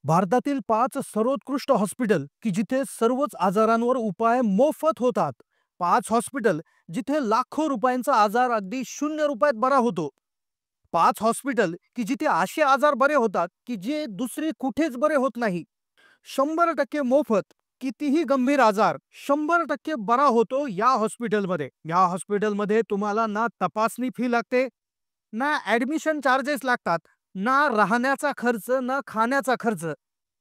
भारतातील 5 सर्वोत्कृष्ट हॉस्पिटल की जिथे सर्वच आजारांवर उपाय मोफत होतात. 5 हॉस्पिटल जिथे लाखो रुपयांचा आजार अगदी 0 रुपयात बरा होतो. 5 हॉस्पिटल की जिथे असे आजार बरे होतात की जे दुसरे कुठेच बरे होत नाही. 100% मोफत. कितीही गंभीर आजार 100% बरा होतो या हॉस्पिटलमध्ये. या हॉस्पिटलमध्ये तुम्हाला ना तपासणी फी लागते, ना ॲडमिशन चार्जेस लागतात, ना राहण्याचा खर्च, ना खाण्याचा खर्च.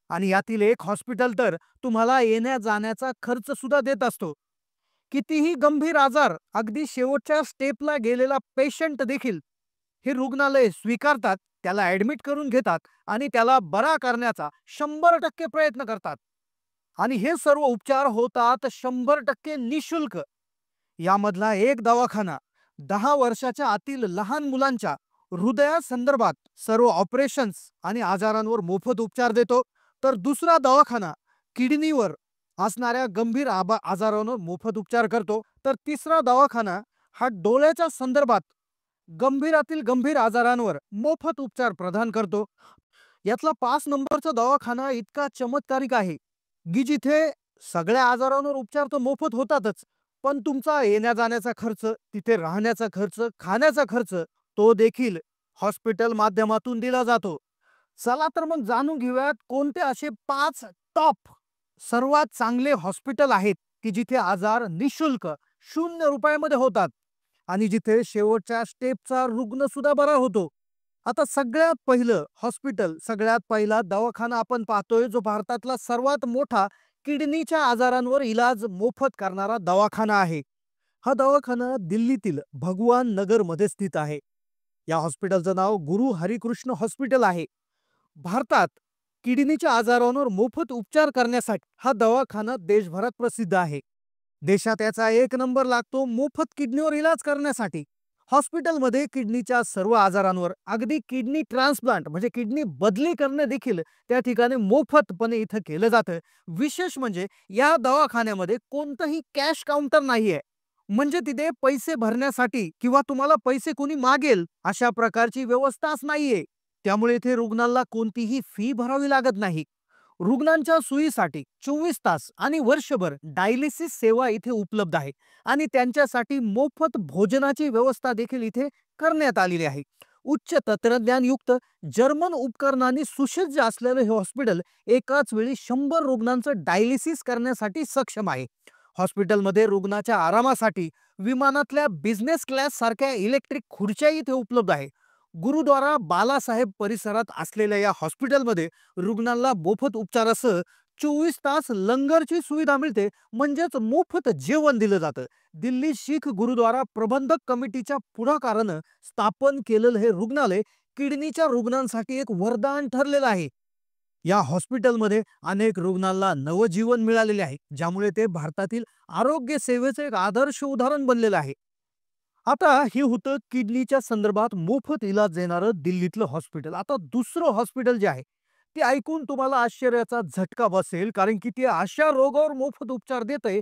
आणि यातील एक हॉस्पिटल तर तुम्हाला येण्या-जाण्याचा खर्च सुद्धा देत असतो. कितीही गंभीर आजार, अगदी शेवटच्या स्टेपला गेलेला पेशंट देखील हे रुग्णालय स्वीकारतात, त्याला ॲडमिट करून घेतात आणि त्याला बरा करण्याचा 100% प्रयत्न करतात. आणि हे सर्व उपचार होतात 100% निशुल्क. यामधला एक दवाखाना 10 वर्षाच्या आतील लहान मुलांच्या हृदयासंदर्भात सर्व ऑपरेशन्स आणि आजारांवर मोफत उपचार देतो, तर दुसरा दवाखाना किडनीवर असणाऱ्या गंभीर आजारांवर मोफत उपचार करतो, तर तिसरा दवाखाना हा डोळ्याच्या संदर्भात गंभीरातील गंभीर आजारांवर मोफत उपचार प्रदान करतो. यातला 5 नंबरचा दवाखाना इतका चमत्कारिक आहे, की जिथे सगळ्या आजारांवर उपचार तर मोफत होतातच, पण तुमचा येण्या-जाण्याचा खर्च, तिथे राहण्याचा खर्च, खाण्याचा खर्च तो देखील हॉस्पिटल माध्यमातून दिला जातो. चला तर मग जाणून घेऊयात कोणते असे 5 टॉप सर्वात चांगले हॉस्पिटल आहेत, की जिथे आजार निशुल्क 0 रुपयामध्ये होतात आणि जिथे शेवटच्या स्टेपचा रुग्ण सुद्धा बरा होतो. आता सगळ्यात पहिलं हॉस्पिटल, सगळ्यात पहिला दवाखाना आपण पाहतोय जो भारतातला सर्वात मोठा किडनीच्या आजारांवर इलाज मोफत करणारा दवाखाना आहे. हा दवाखाना दिल्लीतील भगवान नगरमध्ये स्थित आहे. या हॉस्पिटलचं नाव गुरु हरिकृष्ण हॉस्पिटल आहे. भारतात किडनीच्या आजारांवर मोफत उपचार करण्यासाठी हा दवाखाना देशभरात प्रसिद्ध आहे. देशात याचा 1 नंबर लागतो मोफत किडनीवर इलाज करण्यासाठी. हॉस्पिटलमध्ये किडनीच्या सर्व आजारांवर, अगदी किडनी ट्रान्सप्लांट म्हणजे किडनी बदली करणे देखील त्या ठिकाणी मोफतपणे इथं केलं जातं. विशेष म्हणजे या दवाखान्यामध्ये कोणतंही कॅश काउंटर नाहीये. म्हणजे तिथे पैसे भरण्यासाठी किंवा तुम्हाला पैसे कोणी मागेल अशा प्रकारची व्यवस्थाच नाहीये. त्यामुळे इथे रुग्णाला कोणतीही फी भरावी लागत नाही. रुग्णांच्या सोयीसाठी 24 तास आणि वर्षभर डायलिसिस सेवा इथे उपलब्ध आहे आणि त्यांच्यासाठी मोफत भोजनाची व्यवस्था देखील इथे करण्यात आलेली आहे. उच्च तंत्रज्ञानयुक्त जर्मन उपकरणांनी सुसज्ज असलेलं हे हॉस्पिटल एकाच वेळी 100 रुग्णांचं डायलिसिस करण्यासाठी सक्षम आहे. हॉस्पिटलमध्ये रुग्णाच्या आरामासाठी विमानातल्या बिझनेस क्लास सारख्या इलेक्ट्रिक खुर्च्या इथे उपलब्ध आहे. गुरुद्वारा बालासाहेब परिसरात असलेल्या या हॉस्पिटलमध्ये रुग्णांना मोफत उपचारासह 24 तास लंगरची सुविधा मिळते, म्हणजेच मोफत जेवण दिलं जातं. दिल्ली शीख गुरुद्वारा प्रबंधक कमिटीच्या पुढाकारानं स्थापन केलेलं हे रुग्णालय किडनीच्या रुग्णांसाठी एक वरदान ठरलेलं आहे. या हॉस्पिटलमध्ये अनेक रुग्णांना नवजीवन मिळालेले आहे, ज्यामुळे ते भारतातील आरोग्य सेवेचे एक आदर्श उदाहरण बनलेलं आहे. आता हे होतं किडनीच्या संदर्भात मोफत इलाज देणारं दिल्लीतलं हॉस्पिटल. आता दुसरं हॉस्पिटल जे आहे, ते ऐकून तुम्हाला आश्चर्याचा झटका बसेल, कारण की ते अशा रोगावर मोफत उपचार देतंय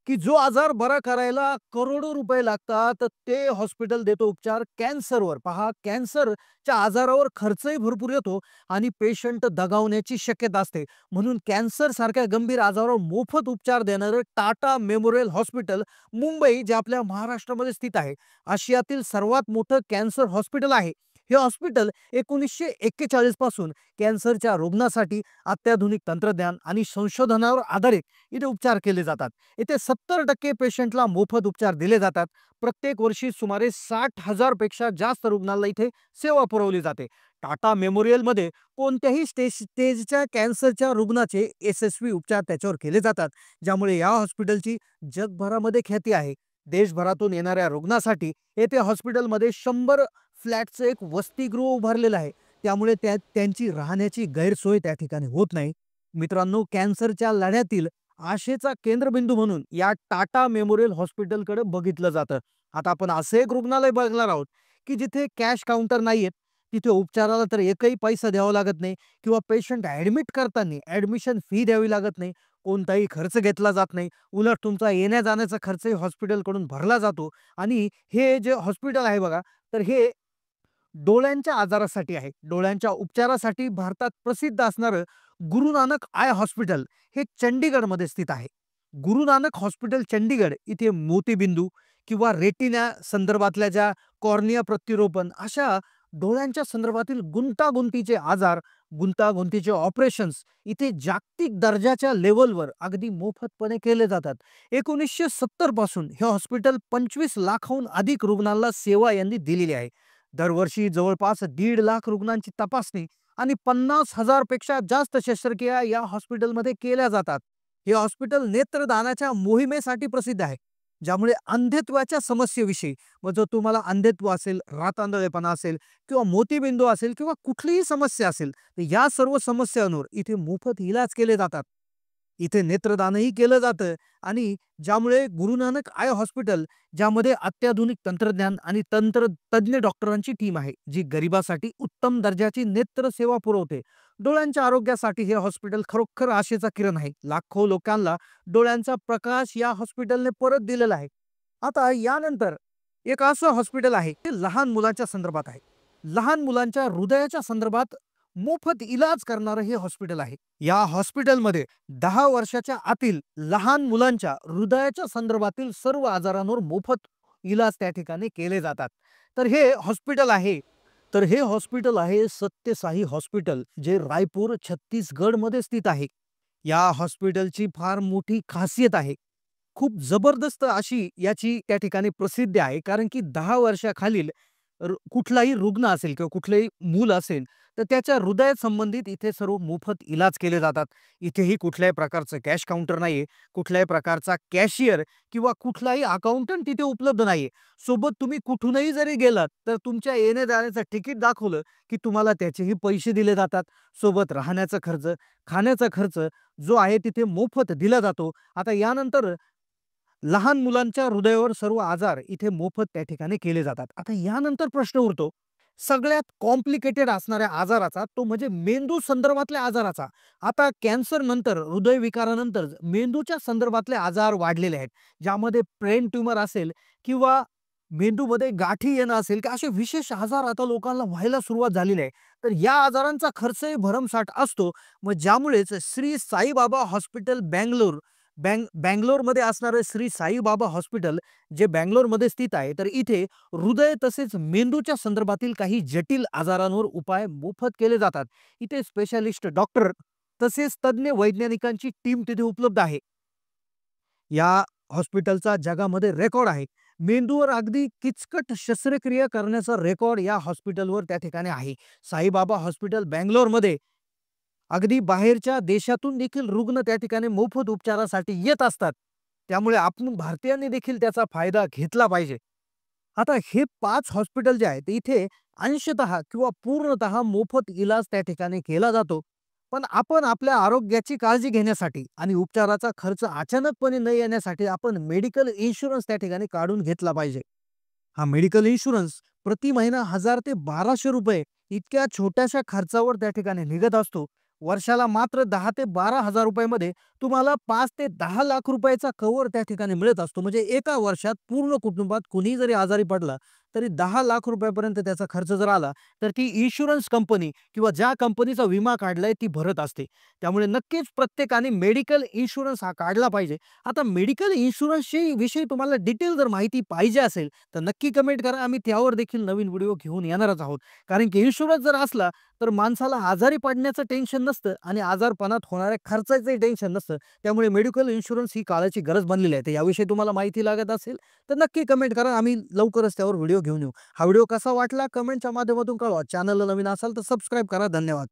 की जो आजार बरा करायला करोडो रुपये लागतात, ते हॉस्पिटल देतो उपचार कॅन्सरवर. पहा, कॅन्सरच्या आजारावर खर्चही भरपूर येतो आणि पेशंट दगावण्याची शक्यता असते. म्हणून कॅन्सरसारख्या गंभीर आजारावर मोफत उपचार देणारं टाटा मेमोरियल हॉस्पिटल मुंबई, जे आपल्या महाराष्ट्रामध्ये स्थित आहे, आशियातील सर्वात मोठं कॅन्सर हॉस्पिटल आहे. हे हॉस्पिटल 1941 पासून कॅन्सरच्या रुग्णासाठी अत्याधुनिक तंत्रज्ञान आणि संशोधनावर आधारित इथे उपचार केले जातात. इथे 70% पेशंटला मोफत उपचार दिले जातात. प्रत्येक वर्षी सुमारे 60,000 पेक्षा जास्त रुग्णांना इथे सेवा पुरवली जाते. टाटा मेमोरियलमध्ये कोणत्याही स्टेजच्या कॅन्सरच्या रुग्णाचे यशस्वी उपचार त्याच्यावर केले जातात, ज्यामुळे या हॉस्पिटलची जगभरामध्ये ख्याती आहे. देशभरातून येणाऱ्या रुग्णासाठी येथे हॉस्पिटलमध्ये 100 फ्लॅटचं एक वसतिगृह उभारलेलं आहे. त्यामुळे त्यांची राहण्याची गैरसोय त्या ठिकाणी होत नाही. मित्रांनो, कॅन्सरच्या लढ्यातील आशेचा केंद्रबिंदू म्हणून या टाटा मेमोरियल हॉस्पिटलकडे बघितलं जातं. आता आपण असं एक रुग्णालय बघणार आहोत, की जिथे कॅश काउंटर नाहीयेत. तिथे उपचाराला तर एकही पैसा द्यावा लागत नाही किंवा पेशंट ॲडमिट करताना ॲडमिशन फी द्यावी लागत नाही. कोणताही खर्च घेतला जात नाही. उलट तुमचा येण्या-जाण्याचा खर्चही हॉस्पिटलकडून भरला जातो. आणि हे जे हॉस्पिटल आहे बघा, तर हे डोळ्यांच्या आजारासाठी आहे. डोळ्यांच्या उपचारासाठी भारतात प्रसिद्ध असणारं गुरु नानक आय हॉस्पिटल हे चंडीगडमध्ये स्थित आहे. गुरु नानक हॉस्पिटल चंडीगड इथे मोतीबिंदू किंवा रेटिना संदर्भातल्या ज्या कॉर्निया प्रत्यारोपण अशा डोळ्यांच्या संदर्भातील गुंतागुंतीचे आजार, गुंतागुंतीचे ऑपरेशन्स इथे जागतिक दर्जाच्या लेव्हलवर अगदी मोफतपणे केले जातात. 1970 पासून हे हॉस्पिटल 25 लाखाहून अधिक रुग्णांना सेवा यांनी दिलेली आहे. दरवर्षी जवळपास 1.5 लाख रुग्णांची तपासणी आणि 50,000 पेक्षा जास्त शस्त्रक्रिया या हॉस्पिटलमध्ये केल्या जातात. हे हॉस्पिटल नेत्रदानाच्या मोहिमेसाठी प्रसिद्ध आहे, ज्यामुळे अंधत्वाच्या समस्येविषयी व जर तुम्हाला अंधत्व असेल, रातआंधळेपणा असेल किंवा मोतीबिंदू असेल किंवा कुठलीही समस्या असेल, तर या सर्व समस्यांवर इथे मोफत इलाज केले जातात. इथे नेत्रदानही केलं जातं आणि ज्यामुळे गुरु नानक आय हॉस्पिटल ज्यामध्ये अत्याधुनिक तंत्रज्ञान आणि तज्ञ डॉक्टरांची टीम आहे, जी गरिबासाठी उत्तम दर्जाची नेत्र सेवा पुरवते. डोळ्यांच्या आरोग्यासाठी हे हॉस्पिटल खरोखर आशेचा किरण आहे. लाखो लोकांना डोळ्यांचा प्रकाश या हॉस्पिटलने परत दिलेला आहे. आता यानंतर एक असं हॉस्पिटल आहे ते लहान मुलांच्या संदर्भात आहे. लहान मुलांच्या हृदयाच्या संदर्भात मोफत इलाज करणारं हे हॉस्पिटल आहे. या हॉस्पिटलमध्ये 10 वर्षाच्या आतील लहान मुलांच्या हृदयाच्या संदर्भातील सर्व आजारांवर मोफत इलाज त्या ठिकाणी केले जातात. तर हे हॉस्पिटल आहे सत्यसाई हॉस्पिटल, जे रायपूर छत्तीसगड मध्ये स्थित आहे. या हॉस्पिटलची फार मोठी खासियत आहे. खूप जबरदस्त अशी याची त्या ठिकाणी प्रसिद्धी आहे, कारण की 10 वर्षाखालील कुठलाही रुग्ण असेल किंवा कुठलेही मूल असेल, तर त्याच्या हृदया संबंधित इथे सर्व मोफत इलाज केले जातात. इथेही कुठल्याही प्रकारचं कॅश काउंटर नाहीये, कुठल्याही प्रकारचा कॅशियर किंवा कुठलाही अकाउंटंट तिथे उपलब्ध नाहीये. सोबत तुम्ही कुठूनही जरी गेलात तर तुमच्या येण्या-जाण्याचं तिकीट दाखवलं की तुम्हाला त्याचेही पैसे दिले जातात. सोबत राहण्याचा खर्च, खाण्याचा खर्च जो आहे तिथे मोफत दिला जातो. आता यानंतर लहान मुलांच्या हृदयावर सर्व आजार इथे मोफत त्या ठिकाणी केले जातात. आता यानंतर प्रश्न उरतो सगळ्यात कॉम्प्लिकेटेड असणाऱ्या आजाराचा, तो म्हणजे मेंदू संदर्भातल्या आजाराचा. आता कॅन्सर नंतर, हृदयविकारानंतर मेंदूच्या संदर्भातले आजार वाढलेले आहेत, ज्यामध्ये ब्रेन ट्यूमर असेल किंवा मेंदूमध्ये गाठी येणं असेल की असे विशेष आजार आता लोकांना व्हायला सुरुवात झालेली आहे. तर या आजारांचा खर्चही भरमसाठ असतो. मग ज्यामुळेच श्री साईबाबा हॉस्पिटल बँगलोरमध्ये असणारे श्री साईबाबा हॉस्पिटल जे बँगलोरमध्ये स्थित आहे, तर इथे हृदय तसेच मेंदूच्या संदर्भातील काही जटिल आजारांवर उपाय मोफत केले जातात. इथे स्पेशालिस्ट डॉक्टर तसेच तज्ञ वैज्ञानिकांची टीम तिथे उपलब्ध आहे. या हॉस्पिटलचा जगामध्ये रेकॉर्ड आहे. मेंदूवर अगदी किचकट शस्त्रक्रिया करण्याचा रेकॉर्ड या हॉस्पिटलवर त्या ठिकाणी आहे. साईबाबा हॉस्पिटल बँगलोरमध्ये अगदी बाहेरच्या देशातून देखील रुग्ण त्या ठिकाणी मोफत उपचारासाठी येत असतात. त्यामुळे आपण भारतीयांनी देखील त्याचा फायदा घेतला पाहिजे. आता हे 5 हॉस्पिटल जे आहेत, ते इथे अंशतः किंवा पूर्णतः मोफत इलाज त्या ठिकाणी केला जातो. पण आपण आपल्या आरोग्याची काळजी घेण्यासाठी आणि उपचाराचा खर्च अचानकपणे न येण्यासाठी आपण मेडिकल इन्शुरन्स त्या ठिकाणी काढून घेतला पाहिजे. हा मेडिकल इन्शुरन्स प्रति महिना 1000 ते 1200 रुपये इतक्या छोट्याशा खर्चावर त्या ठिकाणी निघत असतो. वर्षाला मात्र 10 ते 12,000 रुपयामध्ये तुम्हाला 5 ते 10 लाख रुपयाचा कव्हर त्या ठिकाणी मिळत असतो. म्हणजे एका वर्षात पूर्ण कुटुंबात कुणीही जरी आजारी पडला तरी 10 लाख रुपयापर्यंत त्याचा खर्च जर आला तर ती इन्शुरन्स कंपनी किंवा ज्या कंपनीचा विमा काढलाय ती भरत असते. त्यामुळे नक्कीच प्रत्येकाने मेडिकल इन्शुरन्स हा काढला पाहिजे. आता मेडिकल इन्शुरन्सची विषयी तुम्हाला डिटेल जर माहिती पाहिजे असेल तर नक्की कमेंट करा. आम्ही त्यावर देखील नवीन व्हिडिओ घेऊन येणारच आहोत. कारण की इन्शुरन्स जर असला तर माणसाला आजारी पडण्याचं टेन्शन नसतं आणि आजारपणात होणाऱ्या खर्चाचंही टेन्शन नसतं. त्यामुळे मेडिकल इन्शुरन्स ही काळाची गरज बनलेली आहे. तर याविषयी तुम्हाला माहिती लागत असेल तर नक्की कमेंट करा. आम्ही लवकरच त्यावर व्हिडिओ घेऊन येऊ. हा व्हिडिओ कसा वाटला कमेंटच्या माध्यमातून कळवा. चॅनलला नवीन असाल तर सबस्क्राईब करा. धन्यवाद.